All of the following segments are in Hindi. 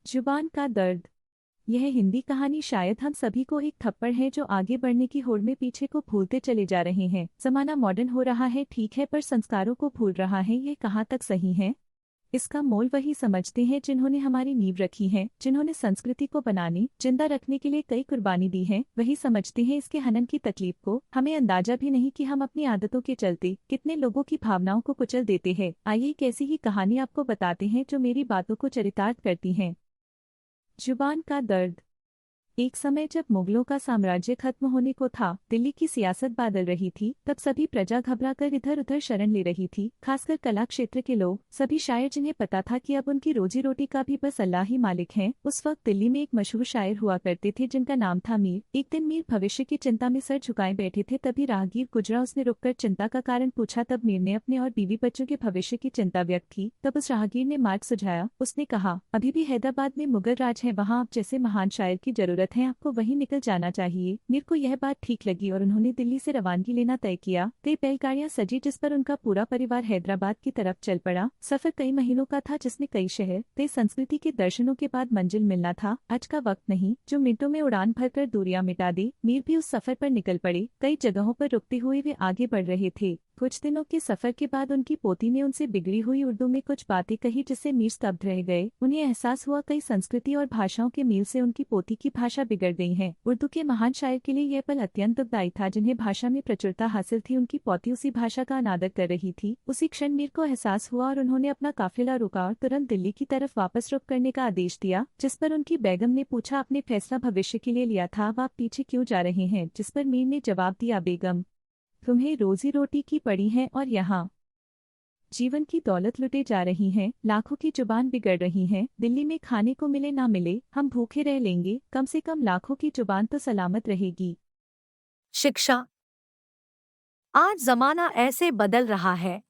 जुबान का दर्द। यह हिंदी कहानी शायद हम सभी को एक थप्पड़ है जो आगे बढ़ने की होड़ में पीछे को भूलते चले जा रहे हैं। जमाना मॉडर्न हो रहा है, ठीक है, पर संस्कारों को भूल रहा है। ये कहाँ तक सही है? इसका मोल वही समझते हैं जिन्होंने हमारी नींव रखी है, जिन्होंने संस्कृति को बनाने जिंदा रखने के लिए कई कुर्बानी दी है। वही समझते हैं इसके हनन की तकलीफ को। हमें अंदाजा भी नहीं कि हम अपनी आदतों के चलते कितने लोगों की भावनाओं को कुचल देते हैं। आइए एक ऐसी ही कहानी आपको बताते हैं जो मेरी बातों को चरितार्थ करती है। जुबान का दर्द। एक समय जब मुगलों का साम्राज्य खत्म होने को था, दिल्ली की सियासत बदल रही थी, तब सभी प्रजा घबराकर इधर उधर शरण ले रही थी, खासकर कला क्षेत्र के लोग, सभी शायर जिन्हें पता था कि अब उनकी रोजी रोटी का भी बस अल्लाह ही मालिक है। उस वक्त दिल्ली में एक मशहूर शायर हुआ करते थे जिनका नाम था मीर। एक दिन मीर भविष्य की चिंता में सर झुकाए बैठे थे, तभी राहगीर गुजरा। उसने रुककर चिंता का कारण पूछा। तब मीर ने अपने और बीवी बच्चों के भविष्य की चिंता व्यक्त की। तब उस राहगीर ने मार्ग सुझाया। उसने कहा, अभी भी हैदराबाद में मुगल राज है, वहाँ आप जैसे महान शायर की जरूरत है, आपको वहीं निकल जाना चाहिए। मीर को यह बात ठीक लगी और उन्होंने दिल्ली से रवानगी लेना तय किया। कई बैलगाड़ियां सजी जिस पर उनका पूरा परिवार हैदराबाद की तरफ चल पड़ा। सफर कई महीनों का था जिसमें कई शहर, कई संस्कृति के दर्शनों के बाद मंजिल मिलना था। आज का वक्त नहीं जो मिनटों में उड़ान भरकर दूरियां मिटा दे। मीर भी उस सफर पर निकल पड़े। कई जगहों पर रुकते हुए वे आगे बढ़ रहे थे। कुछ दिनों के सफर के बाद उनकी पोती ने उनसे बिगड़ी हुई उर्दू में कुछ बातें कही जिससे मीर स्तब्ध रह गए। उन्हें एहसास हुआ कई संस्कृति और भाषाओं के मेल से उनकी पोती की भाषा बिगड़ गई है। उर्दू के महान शायर के लिए यह पल अत्यंत दुखदायी था। जिन्हें भाषा में प्रचुरता हासिल थी, उनकी पोती उसी भाषा का अनादर कर रही थी। उसी क्षण मीर को एहसास हुआ और उन्होंने अपना काफिला रुका और तुरंत दिल्ली की तरफ वापस रुख करने का आदेश दिया। जिस पर उनकी बेगम ने पूछा, आपने फैसला भविष्य के लिए लिया था, अब आप पीछे क्यों जा रहे हैं? जिस पर मीर ने जवाब दिया, बेगम, तुम्हें रोजी रोटी की पड़ी है और यहाँ जीवन की दौलत लुटे जा रही है। लाखों की जुबान बिगड़ रही है। दिल्ली में खाने को मिले ना मिले, हम भूखे रह लेंगे, कम से कम लाखों की जुबान तो सलामत रहेगी। शिक्षा। आज जमाना ऐसे बदल रहा है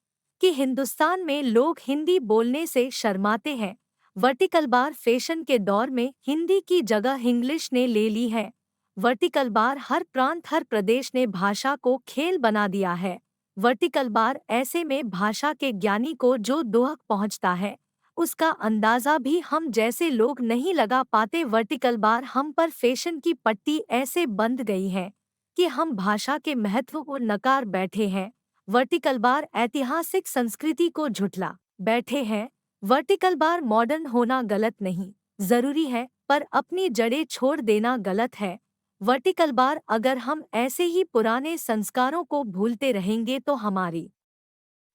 कि हिंदुस्तान में लोग हिंदी बोलने से शर्माते हैं। वर्टिकल बार फैशन के दौर में हिंदी की जगह इंग्लिश ने ले ली है। वर्टिकल बार हर प्रांत हर प्रदेश ने भाषा को खेल बना दिया है। वर्टिकल बार ऐसे में भाषा के ज्ञानी को जो दोहक पहुंचता है, उसका अंदाजा भी हम जैसे लोग नहीं लगा पाते। वर्टिकल बार हम पर फैशन की पट्टी ऐसे बंध गई है कि हम भाषा के महत्व को नकार बैठे हैं। वर्टिकल बार ऐतिहासिक संस्कृति को झुठला बैठे हैं। वर्टिकल बार मॉडर्न होना गलत नहीं, जरूरी है, पर अपनी जड़ें छोड़ देना गलत है। वर्टिकल बार अगर हम ऐसे ही पुराने संस्कारों को भूलते रहेंगे तो हमारी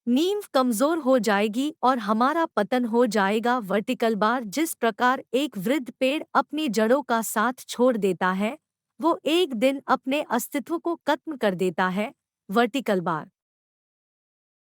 नींव कमजोर हो जाएगी और हमारा पतन हो जाएगा। वर्टिकल बार जिस प्रकार एक वृद्ध पेड़ अपनी जड़ों का साथ छोड़ देता है, वो एक दिन अपने अस्तित्व को खत्म कर देता है। Vertical bar